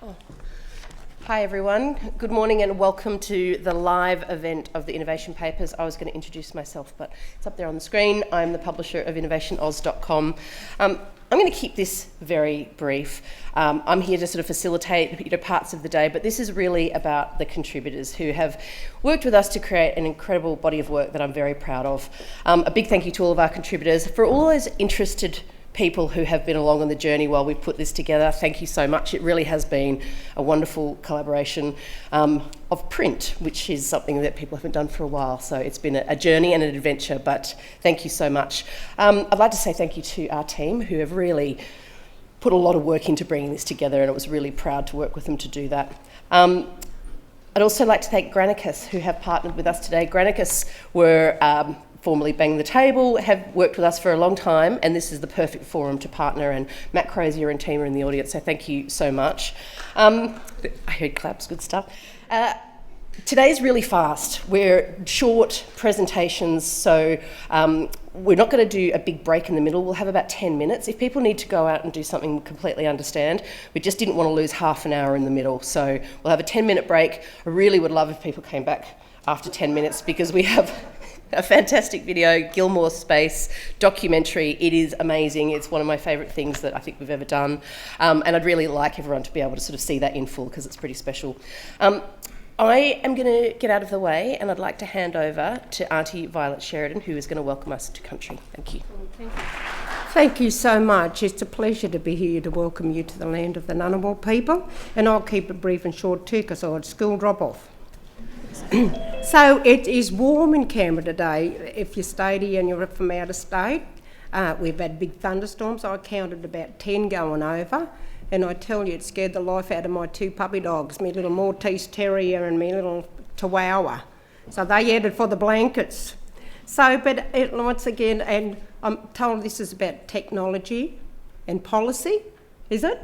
Oh. Hi everyone, good morning and welcome to the live event of the Innovation Papers. I was going to introduce myself, but it's up there on the screen. I'm the publisher of innovationoz.com. I'm going to keep this very brief. I'm here to sort of facilitate parts of the day, but this is really about the contributors who have worked with us to create an incredible body of work that I'm very proud of. A big thank you to all of our contributors. For all those interested people who have been along on the journey while we've put this together, thank you so much. It really has been a wonderful collaboration of print, which is something that people haven't done for a while. So it's been a journey and an adventure, but thank you so much. I'd like to say thank you to our team who have really put a lot of work into bringing this together, and I was really proud to work with them to do that. I'd also like to thank Granicus, who have partnered with us today. Granicus were formerly Bang the Table, have worked with us for a long time, and this is the perfect forum to partner, and Matt Crozier and team are in the audience, so thank you so much. I heard claps, good stuff. Today's really fast. We're short presentations, so we're not going to do a big break in the middle. We'll have about 10 minutes. If people need to go out and do something, we completely understand. We just didn't want to lose half an hour in the middle, so we'll have a 10-minute break. I really would love if people came back after 10 minutes because we have a fantastic video, Gilmore Space documentary. It is amazing. It's one of my favourite things that I think we've ever done. And I'd really like everyone to be able to sort of see that in full because it's pretty special. I am going to get out of the way and I'd like to hand over to Aunty Violet Sheridan, who is going to welcome us to country. Thank you. Thank you. Thank you so much. It's a pleasure to be here to welcome you to the land of the Ngunnawal people. And I'll keep it brief and short too because I had school drop-off. So it is warm in Canberra today. If you stayed here and you're from out of state, we've had big thunderstorms. I counted about 10 going over, and I tell you, it scared the life out of my two puppy dogs, my little Maltese Terrier and my little Chihuahua. So they headed for the blankets. Once again, and I'm told this is about technology and policy, is it?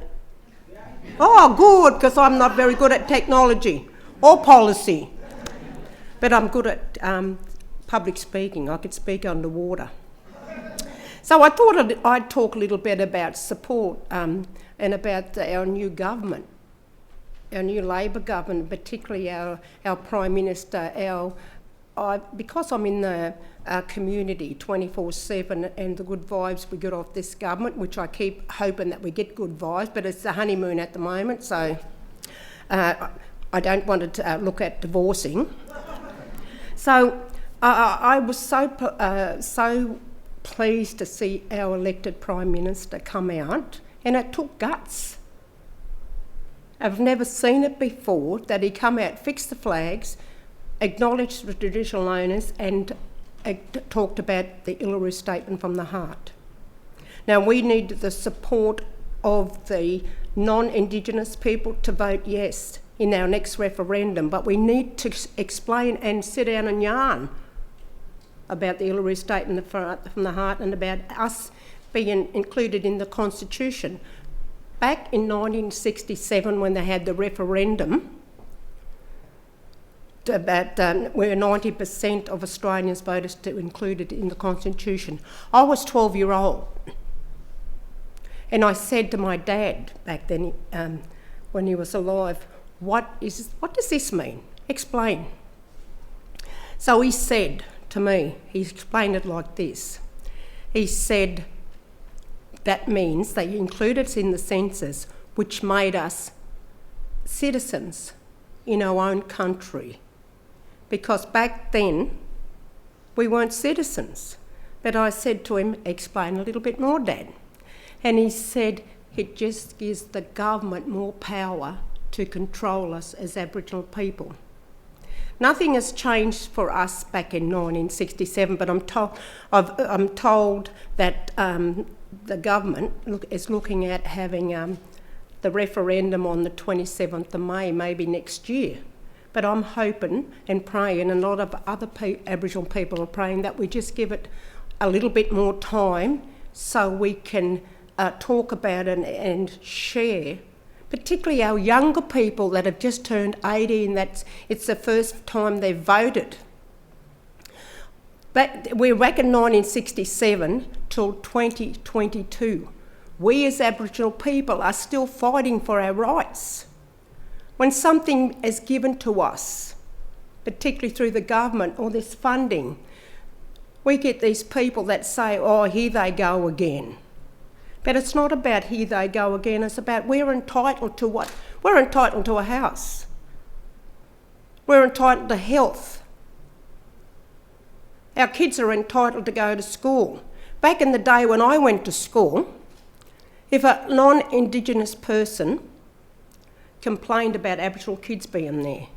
Yeah. Oh, good, because I'm not very good at technology or policy. But I'm good at public speaking. I could speak underwater. So I thought I'd talk a little bit about support and about our new government, our new Labor government, particularly our Prime Minister. Because I'm in the community 24/7 and the good vibes we get off this government, which I keep hoping that we get good vibes, but it's the honeymoon at the moment, so I don't want to look at divorcing. So I was so pleased to see our elected Prime Minister come out, and it took guts. I've never seen it before, that he come out, fixed the flags, acknowledged the traditional owners, and talked about the Uluru Statement from the Heart. Now, we need the support of the non-Indigenous people to vote yes in our next referendum, but we need to explain and sit down and yarn about the Uluru Statement from the Heart and about us being included in the Constitution. Back in 1967, when they had the referendum, about where 90% of Australians voted to include it in the Constitution. I was 12-year-old, and I said to my dad back then, when he was alive, what does this mean? Explain. So he said to me, he explained it like this. He said, that means they included us in the census, which made us citizens in our own country. Because back then, we weren't citizens. But I said to him, explain a little bit more, Dad. And he said, it just gives the government more power to control us as Aboriginal people. Nothing has changed for us back in 1967, but I'm told that the government is looking at having the referendum on the 27th of May, maybe next year. But I'm hoping and praying, and a lot of other Aboriginal people are praying, that we just give it a little bit more time so we can talk about it and share, particularly our younger people that have just turned 18, it's the first time they've voted. But we reckon 1967 till 2022. We as Aboriginal people are still fighting for our rights. When something is given to us, particularly through the government or this funding, we get these people that say, oh, here they go again. But it's not about here they go again, it's about we're entitled to what? We're entitled to a house. We're entitled to health. Our kids are entitled to go to school. Back in the day when I went to school, if a non-Indigenous person complained about Aboriginal kids being there,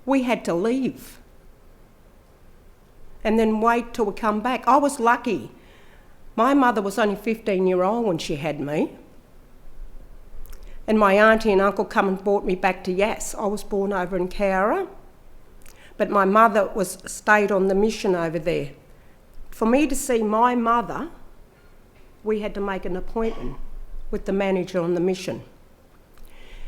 we had to leave and then wait till we come back. I was lucky. My mother was only 15-year-old when she had me, and my auntie and uncle come and brought me back to Yass. I was born over in Canberra, but my mother stayed on the mission over there. For me to see my mother, we had to make an appointment with the manager on the mission.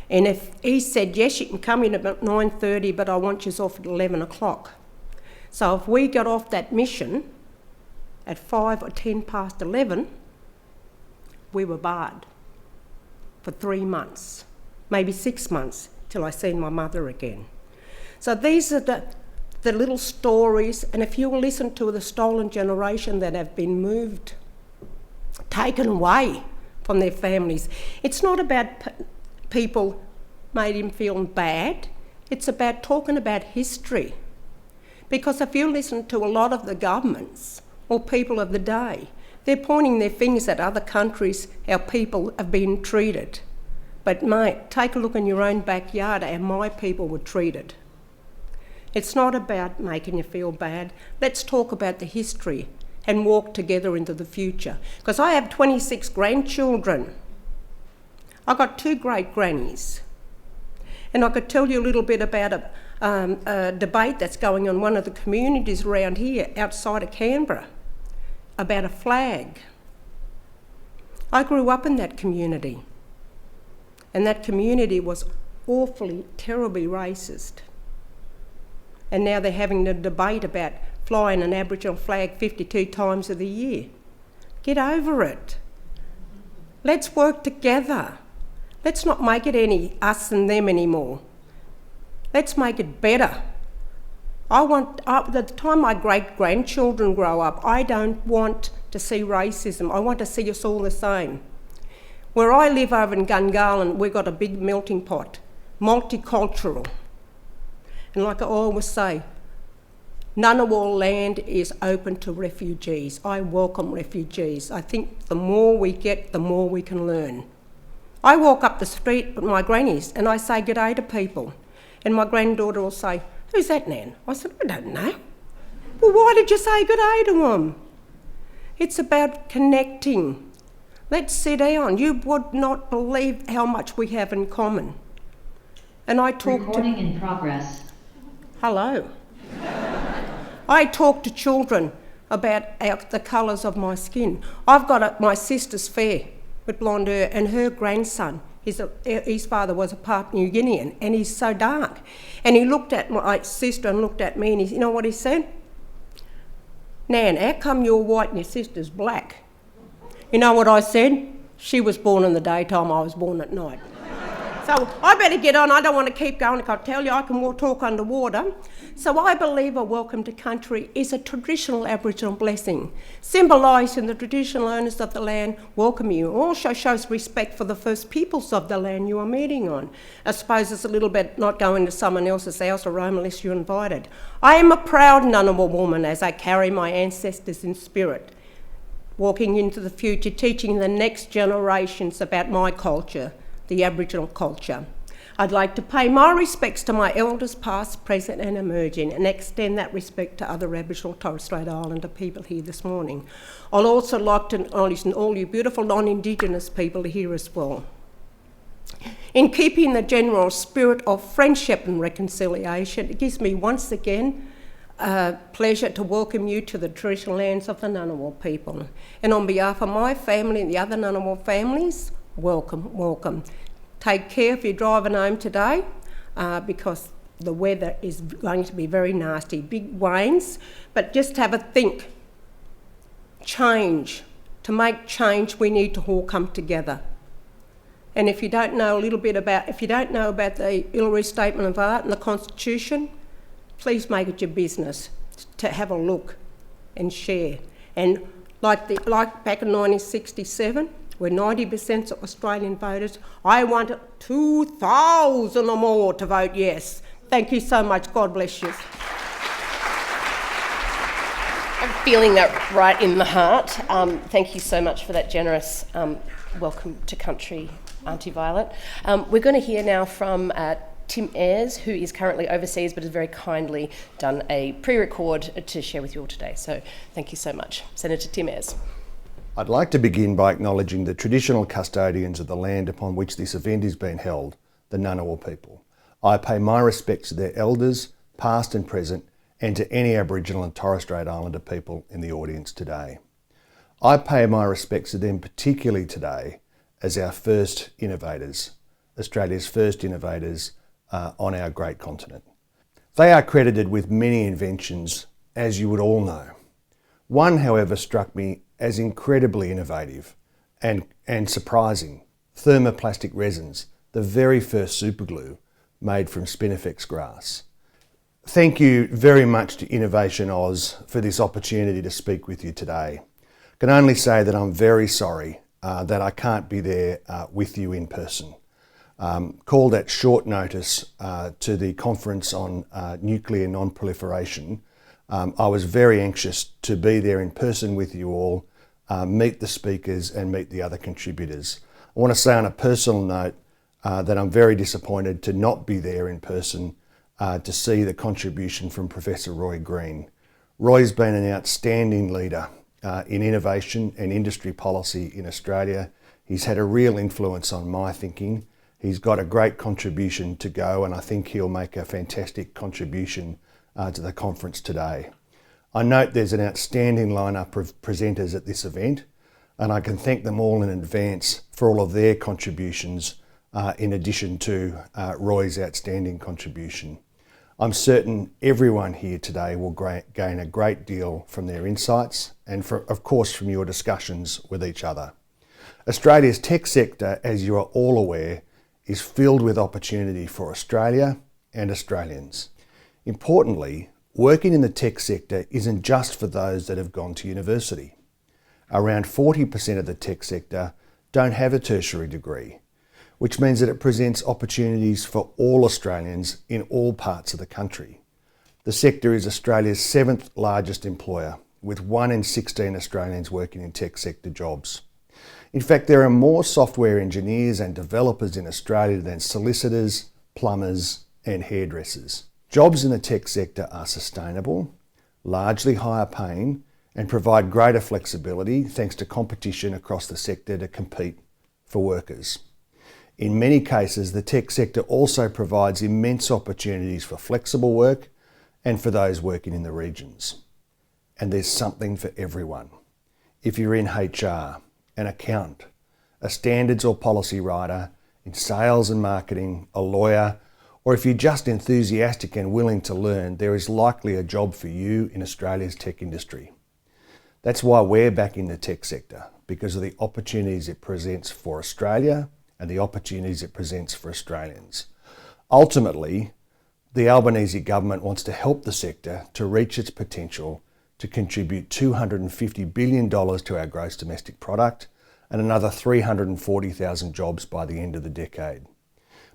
And if he said, yes, you can come in about 9:30, but I want you off at 11 o'clock. So if we got off that mission at 5 or 10 past 11, we were barred for 3 months, maybe 6 months, till I seen my mother again. So these are the little stories, and if you will listen to the stolen generation that have been moved, taken away from their families, it's not about people made him feel bad, it's about talking about history. Because if you listen to a lot of the governments or people of the day, they're pointing their fingers at other countries, how people have been treated. But mate, take a look in your own backyard how my people were treated. It's not about making you feel bad. Let's talk about the history and walk together into the future. Because I have 26 grandchildren. I got 2 great grannies. And I could tell you a little bit about a debate that's going on in one of the communities around here, outside of Canberra, about a flag. I grew up in that community, and that community was awfully, terribly racist. And now they're having a debate about flying an Aboriginal flag 52 times of the year. Get over it. Let's work together. Let's not make it any us and them anymore. Let's make it better. At the time my great-grandchildren grow up, I don't want to see racism. I want to see us all the same. Where I live over in Gungahlin, we've got a big melting pot, multicultural. And like I always say, Ngunnawal land is open to refugees. I welcome refugees. I think the more we get, the more we can learn. I walk up the street with my grannies and I say good day to people. And my granddaughter will say, who's that, Nan? I said, I don't know. Well, why did you say good day to them? It's about connecting. Let's sit down. You would not believe how much we have in common. And I talk Recording in progress. Hello. I talk to children about the colours of my skin. I've got my sister's fair with blonde hair, and her grandson, his father was a Papua New Guinean, and he's so dark. And he looked at my sister and looked at me, and you know what he said? Nan, how come you're white and your sister's black? You know what I said? She was born in the daytime, I was born at night. So I better get on. I don't want to keep going. I tell you, I can talk underwater. So I believe a welcome to country is a traditional Aboriginal blessing, symbolised in the traditional owners of the land welcome you. Also shows respect for the first peoples of the land you are meeting on. I suppose it's a little bit not going to someone else's house or home unless you're invited. I am a proud Ngunnawal woman as I carry my ancestors in spirit, walking into the future, teaching the next generations about my culture, the Aboriginal culture. I'd like to pay my respects to my elders past, present and emerging, and extend that respect to other Aboriginal Torres Strait Islander people here this morning. I'd also like to acknowledge all you beautiful non-Indigenous people here as well. In keeping the general spirit of friendship and reconciliation, it gives me once again pleasure to welcome you to the traditional lands of the Ngunnawal people. And on behalf of my family and the other Ngunnawal families, welcome, welcome. Take care if you're driving home today because the weather is going to be very nasty, big rains, but just have a think. Change. To make change, we need to all come together. And if you don't know if you don't know about the Illury Statement of Art and the Constitution, please make it your business to have a look and share. And like back in 1967, where 90% of Australian voters, I wanted 2,000 or more to vote yes. Thank you so much. God bless you. I'm feeling that right in the heart. Thank you so much for that generous welcome to country, Aunty Violet. We're going to hear now from Tim Ayres, who is currently overseas but has very kindly done a pre-record to share with you all today. So thank you so much. Senator Tim Ayres. I'd like to begin by acknowledging the traditional custodians of the land upon which this event is being held, the Ngunnawal people. I pay my respects to their elders, past and present, and to any Aboriginal and Torres Strait Islander people in the audience today. I pay my respects to them particularly today as our first innovators, Australia's first innovators on our great continent. They are credited with many inventions, as you would all know. One, however, struck me as incredibly innovative and surprising: thermoplastic resins, the very first superglue made from spinifex grass. Thank you very much to Innovation Oz for this opportunity to speak with you today. I can only say that I'm very sorry that I can't be there with you in person. Called at short notice to the conference on nuclear non-proliferation, I was very anxious to be there in person with you all, meet the speakers and meet the other contributors. I want to say on a personal note that I'm very disappointed to not be there in person to see the contribution from Professor Roy Green. Roy's been an outstanding leader in innovation and industry policy in Australia. He's had a real influence on my thinking. He's got a great contribution to go, and I think he'll make a fantastic contribution to the conference today. I note there's an outstanding lineup of presenters at this event, and I can thank them all in advance for all of their contributions in addition to Roy's outstanding contribution. I'm certain everyone here today will gain a great deal from their insights and, of course, from your discussions with each other. Australia's tech sector, as you are all aware, is filled with opportunity for Australia and Australians. Importantly, working in the tech sector isn't just for those that have gone to university. Around 40% of the tech sector don't have a tertiary degree, which means that it presents opportunities for all Australians in all parts of the country. The sector is Australia's 7th largest employer, with 1 in 16 Australians working in tech sector jobs. In fact, there are more software engineers and developers in Australia than solicitors, plumbers, and hairdressers. Jobs in the tech sector are sustainable, largely higher paying, and provide greater flexibility thanks to competition across the sector to compete for workers. In many cases, the tech sector also provides immense opportunities for flexible work and for those working in the regions. And there's something for everyone. If you're in HR, an accountant, a standards or policy writer, in sales and marketing, a lawyer, or if you're just enthusiastic and willing to learn, there is likely a job for you in Australia's tech industry. That's why we're back in the tech sector, because of the opportunities it presents for Australia and the opportunities it presents for Australians. Ultimately, the Albanese government wants to help the sector to reach its potential to contribute $250 billion to our gross domestic product and another 340,000 jobs by the end of the decade.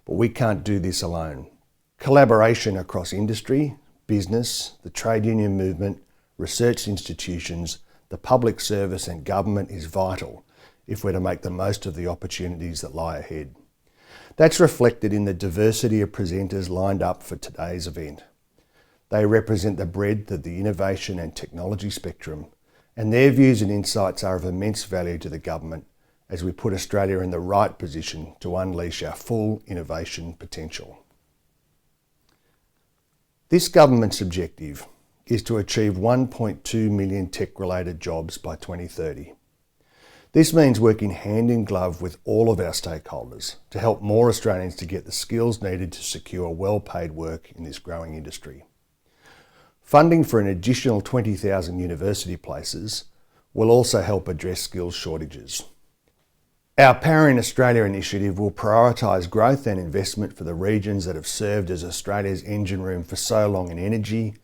But we can't do this alone. Collaboration across industry, business, the trade union movement, research institutions, the public service and government is vital if we're to make the most of the opportunities that lie ahead. That's reflected in the diversity of presenters lined up for today's event. They represent the breadth of the innovation and technology spectrum, and their views and insights are of immense value to the government as we put Australia in the right position to unleash our full innovation potential. This government's objective is to achieve 1.2 million tech-related jobs by 2030. This means working hand in glove with all of our stakeholders to help more Australians to get the skills needed to secure well-paid work in this growing industry. Funding for an additional 20,000 university places will also help address skills shortages. Our Powering Australia initiative will prioritise growth and investment for the regions that have served as Australia's engine room for so long in energy,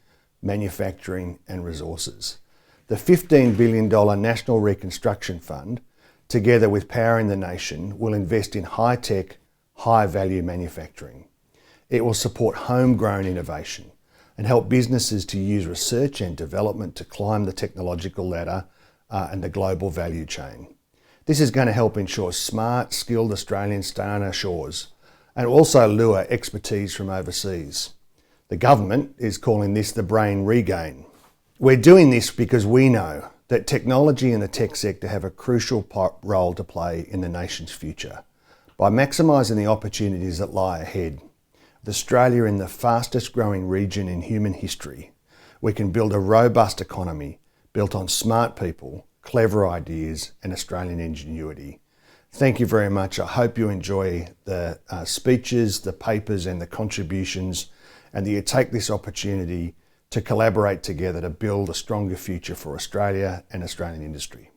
manufacturing and resources. The $15 billion National Reconstruction Fund, together with Powering the Nation, will invest in high-tech, high-value manufacturing. It will support homegrown innovation and help businesses to use research and development to climb the technological ladder and the global value chain. This is going to help ensure smart, skilled Australians stay on our shores and also lure expertise from overseas. The government is calling this the brain regain. We're doing this because we know that technology and the tech sector have a crucial role to play in the nation's future. By maximising the opportunities that lie ahead, with Australia in the fastest growing region in human history, we can build a robust economy built on smart people, clever ideas and Australian ingenuity. Thank you very much. I hope you enjoy the speeches, the papers and the contributions, and that you take this opportunity to collaborate together to build a stronger future for Australia and Australian industry.